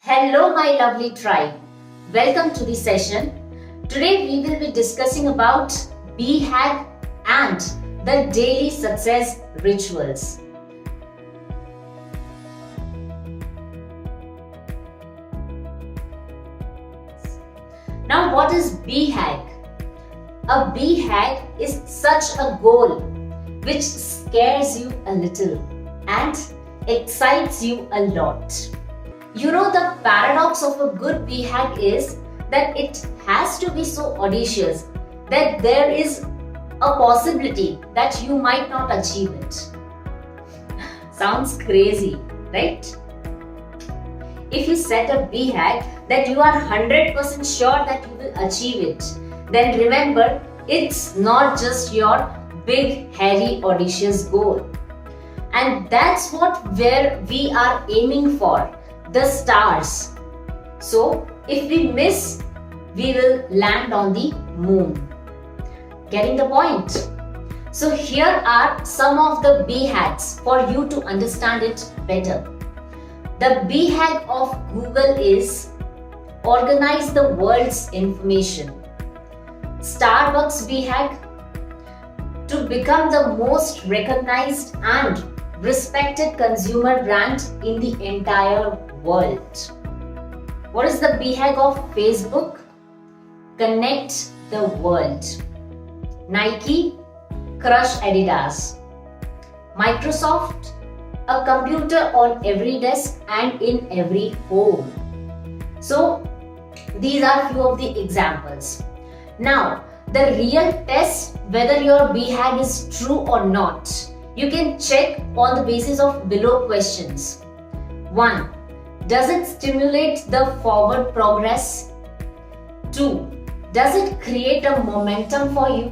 Hello, my lovely tribe. Welcome to the session. Today, we will be discussing about BHAG and the daily success rituals. Now, what is BHAG? A BHAG is such a goal which scares you a little and excites you a lot. You know, the paradox of a good BHAG is that it has to be so audacious that there is a possibility that you might not achieve it. Sounds crazy, right? If you set a BHAG that you are 100% sure that you will achieve it, then remember, it's not just your big, hairy, audacious goal. And that's where we are aiming for. The stars. So, if we miss, we will land on the moon. Getting the point? So, here are some of the BHAGs for you to understand it better. The BHAG of Google is organize the world's information. Starbucks BHAG to become the most recognized and respected consumer brand in the entire world. What is the BHAG of Facebook? Connect the world. Nike, crush Adidas. Microsoft, a computer on every desk and in every home. So, these are few of the examples. Now, the real test whether your BHAG is true or not, you can check on the basis of below questions. 1. Does it stimulate the forward progress? 2. Does it create a momentum for you?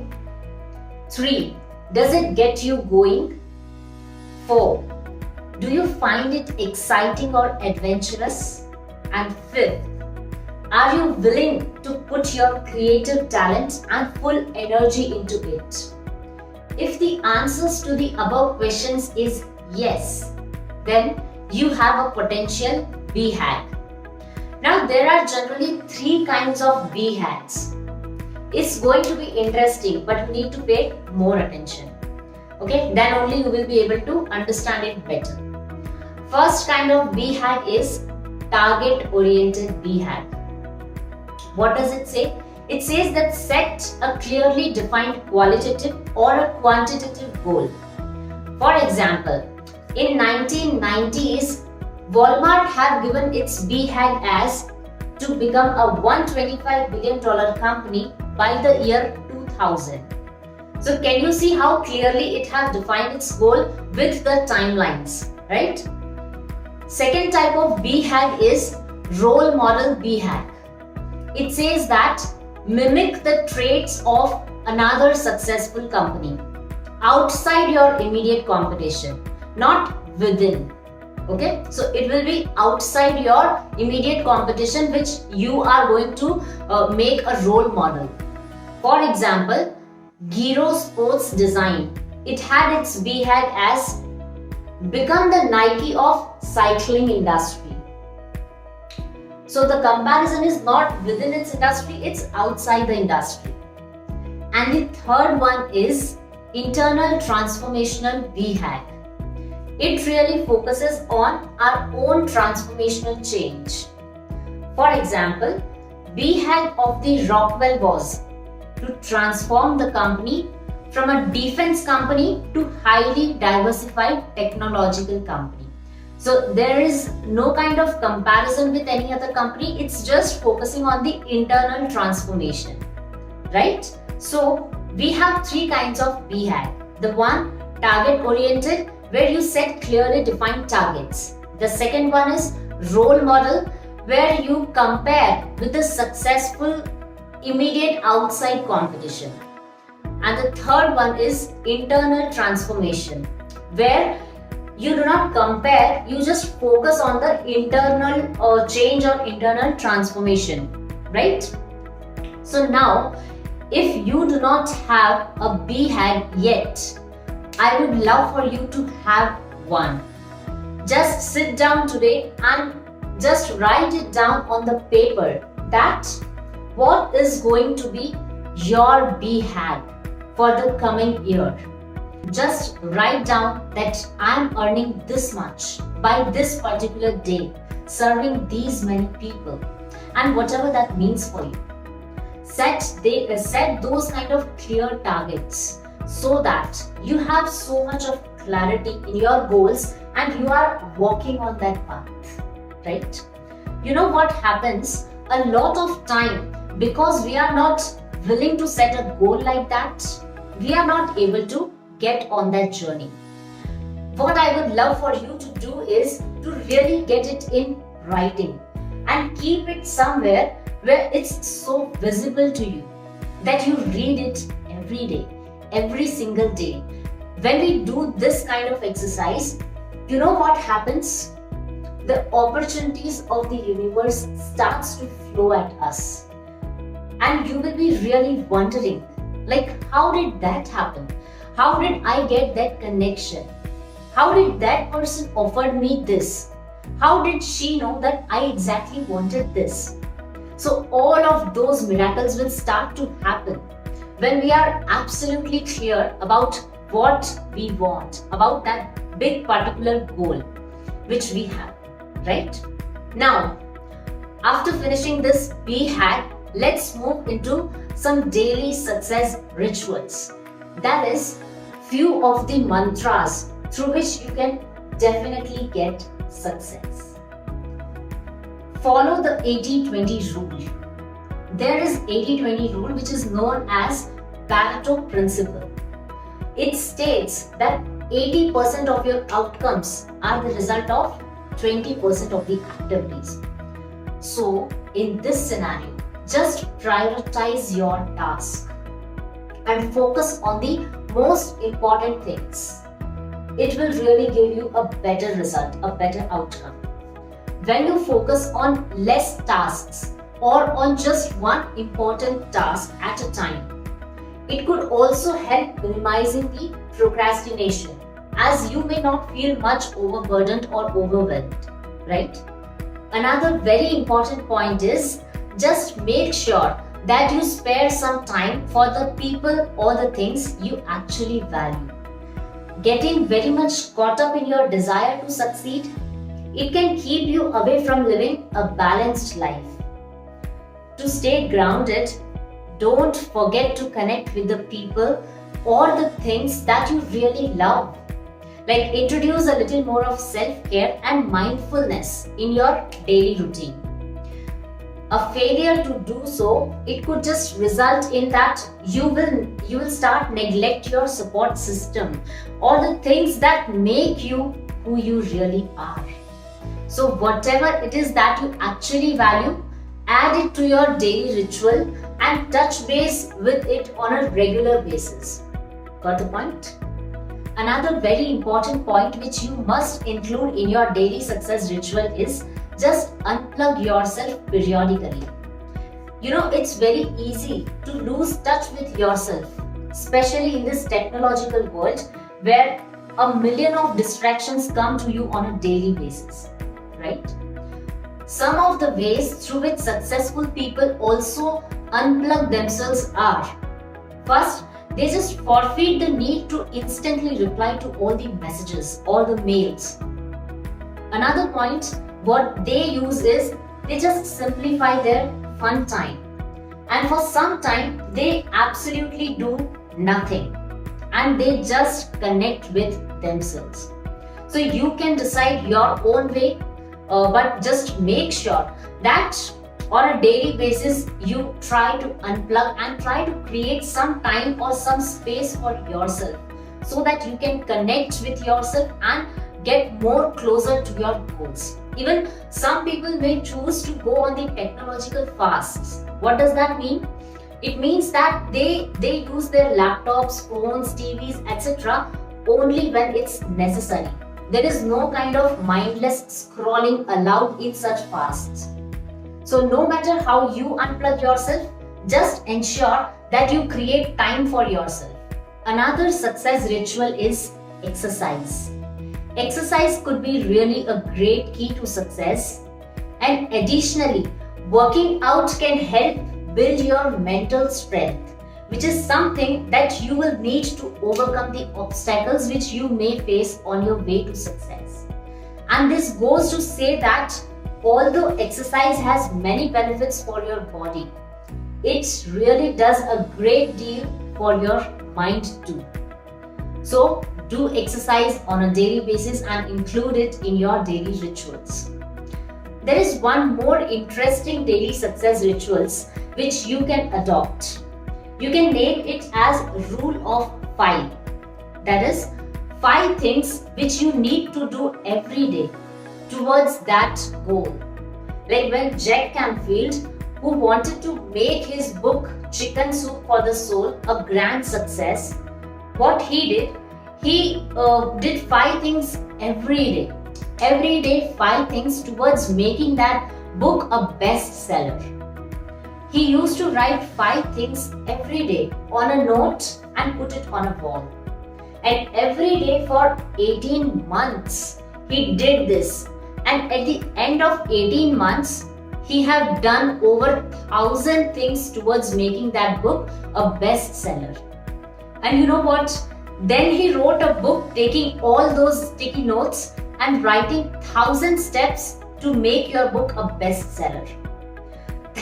3. Does it get you going? 4. Do you find it exciting or adventurous? And 5th, are you willing to put your creative talent and full energy into it? If the answers to the above questions is yes, then you have a potential BHAG. Now there are generally 3 kinds of BHAGs. It's going to be interesting, but you need to pay more attention. Okay, then only you will be able to understand it better. First kind of BHAG is target oriented BHAG. What does it say? It says that set a clearly defined qualitative or a quantitative goal. For example, in 1990s, Walmart have given its BHAG as to become a $125 billion company by the year 2000. So can you see how clearly it has defined its goal with the timelines, right? Second type of BHAG is role model BHAG. It says that mimic the traits of another successful company outside your immediate competition, not within. Okay, so it will be outside your immediate competition which you are going to make a role model. For example, Giro Sports Design. It had its BHAG as become the Nike of cycling industry. So the comparison is not within its industry, it's outside the industry. And the third one is internal transformational BHAG. It really focuses on our own transformational change. For example, BHAG of the Rockwell was to transform the company from a defense company to highly diversified technological company. So there is no kind of comparison with any other company. It's just focusing on the internal transformation, right? So we have 3 kinds of BHAG. The one, target oriented, where you set clearly defined targets. The second one is role model, where you compare with the successful immediate outside competition. And the third one is internal transformation, where you do not compare, you just focus on the internal change or internal transformation, right? So now, if you do not have a BHAG yet, I would love for you to have one. Just sit down today and just write it down on the paper that what is going to be your B hack for the coming year. Just write down that I'm earning this much by this particular day, serving these many people, and whatever that means for you. Set those kind of clear targets so that you have so much of clarity in your goals and you are walking on that path, right? You know what happens a lot of time, because we are not willing to set a goal like that, we are not able to get on that journey. What I would love for you to do is to really get it in writing and keep it somewhere where it's so visible to you that you read it every day, every single day. When we do this kind of exercise, you know what happens? The opportunities of the universe starts to flow at us. And you will be really wondering, like, how did that happen? How did I get that connection? How did that person offer me this? How did she know that I exactly wanted this? So all of those miracles will start to happen when we are absolutely clear about what we want, about that big particular goal which we have, right? Now, after finishing this B hack, let's move into some daily success rituals. That is, few of the mantras through which you can definitely get success. Follow the 80-20 rule. There is 80-20 rule, which is known as Pareto principle. It states that 80% of your outcomes are the result of 20% of the activities. So, in this scenario, just prioritize your task and focus on the most important things. It will really give you a better result, a better outcome. When you focus on less tasks or on just one important task at a time, it could also help minimizing the procrastination, as you may not feel much overburdened or overwhelmed, right? Another very important point is just make sure that you spare some time for the people or the things you actually value. Getting very much caught up in your desire to succeed, it can keep you away from living a balanced life. To stay grounded, don't forget to connect with the people or the things that you really love. Like, introduce a little more of self-care and mindfulness in your daily routine. A failure to do so, it could just result in that you will start neglect your support system or the things that make you who you really are. So whatever it is that you actually value, add it to your daily ritual and touch base with it on a regular basis. Got the point? Another very important point which you must include in your daily success ritual is just unplug yourself periodically. You know, it's very easy to lose touch with yourself, especially in this technological world where a million of distractions come to you on a daily basis, right? Some of the ways through which successful people also unplug themselves are: first, they just forfeit the need to instantly reply to all the messages or the mails. Another point, what they use is they just simplify their fun time. And for some time, they absolutely do nothing. And they just connect with themselves. So you can decide your own way, but just make sure that on a daily basis, you try to unplug and try to create some time or some space for yourself so that you can connect with yourself and get more closer to your goals. Even some people may choose to go on the technological fasts. What does that mean? It means that they use their laptops, phones, TVs, etc. only when it's necessary. There is no kind of mindless scrolling allowed in such fasts. So no matter how you unplug yourself, just ensure that you create time for yourself. Another success ritual is exercise. Exercise could be really a great key to success, And additionally, working out can help build your mental strength, which is something that you will need to overcome the obstacles which you may face on your way to success. And this goes to say that although exercise has many benefits for your body, it really does a great deal for your mind too. So do exercise on a daily basis and include it in your daily rituals. There is one more interesting daily success rituals which you can adopt. You can name it as Rule of 5. That is, 5 things which you need to do every day towards that goal. Like when Jack Canfield, who wanted to make his book Chicken Soup for the Soul a grand success, what he did, he did 5 things every day. Every day 5 things towards making that book a bestseller. He used to write 5 things every day on a note and put it on a wall. And every day for 18 months he did this. And at the end of 18 months, he had done over 1,000 things towards making that book a bestseller. And you know what? Then he wrote a book taking all those sticky notes and writing 1,000 steps to make your book a bestseller.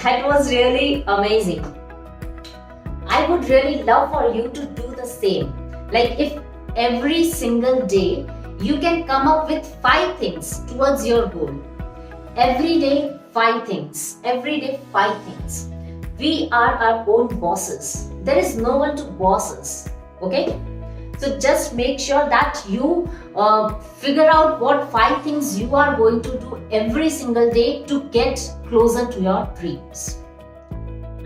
That was really amazing. I would really love for you to do the same. Like if every single day you can come up with 5 things towards your goal. Every day 5 things. Every day 5 things. We are our own bosses. There is no one to boss us. Okay? So just make sure that you figure out what 5 things you are going to do every single day to get closer to your dreams.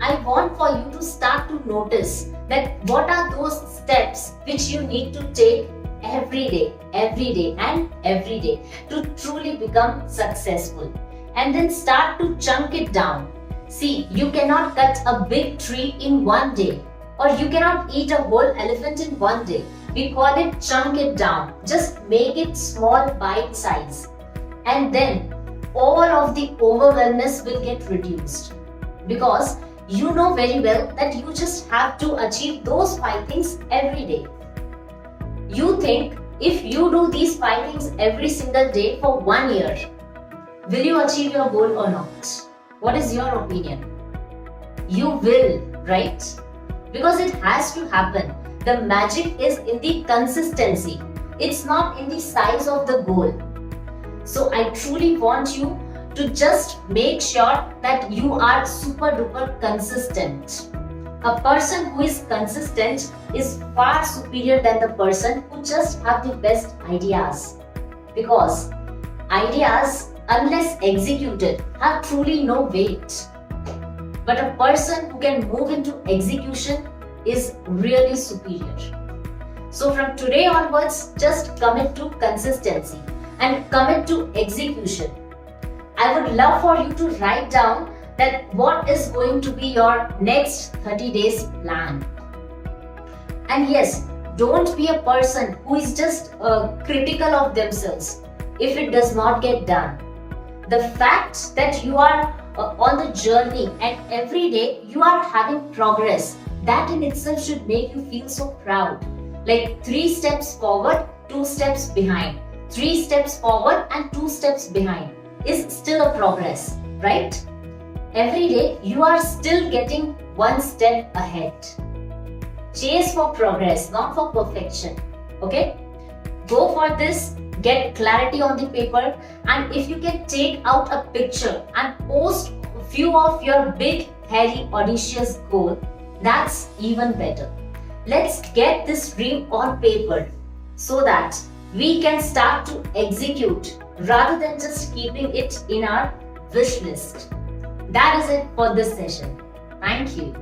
I want for you to start to notice that what are those steps which you need to take every day and every day to truly become successful. And then start to chunk it down. See, you cannot cut a big tree in one day, or you cannot eat a whole elephant in one day. We call it chunk it down. Just make it small bite size. And then all of the overwhelmness will get reduced. Because you know very well that you just have to achieve those 5 things every day. You think if you do these 5 things every single day for 1 year, will you achieve your goal or not? What is your opinion? You will, right? Because it has to happen. The magic is in the consistency. It's not in the size of the goal. So I truly want you to just make sure that you are super duper consistent. A person who is consistent is far superior than the person who just have the best ideas. Because ideas, unless executed, have truly no weight. But a person who can move into execution is really superior. So from today onwards, just commit to consistency and commit to execution. I would love for you to write down that what is going to be your next 30 days plan. And yes, don't be a person who is just critical of themselves if it does not get done. The fact that you are on the journey and every day you are having progress, that in itself should make you feel so proud. Like 3 steps forward, 2 steps behind. 3 steps forward and 2 steps behind is still a progress, right? Every day you are still getting 1 step ahead. Chase for progress, not for perfection. Okay? Go for this, get clarity on the paper, and if you can take out a picture and post a few of your big, hairy, audacious goals, that's even better. Let's get this dream on paper so that we can start to execute rather than just keeping it in our wish list. That is it for this session. Thank you.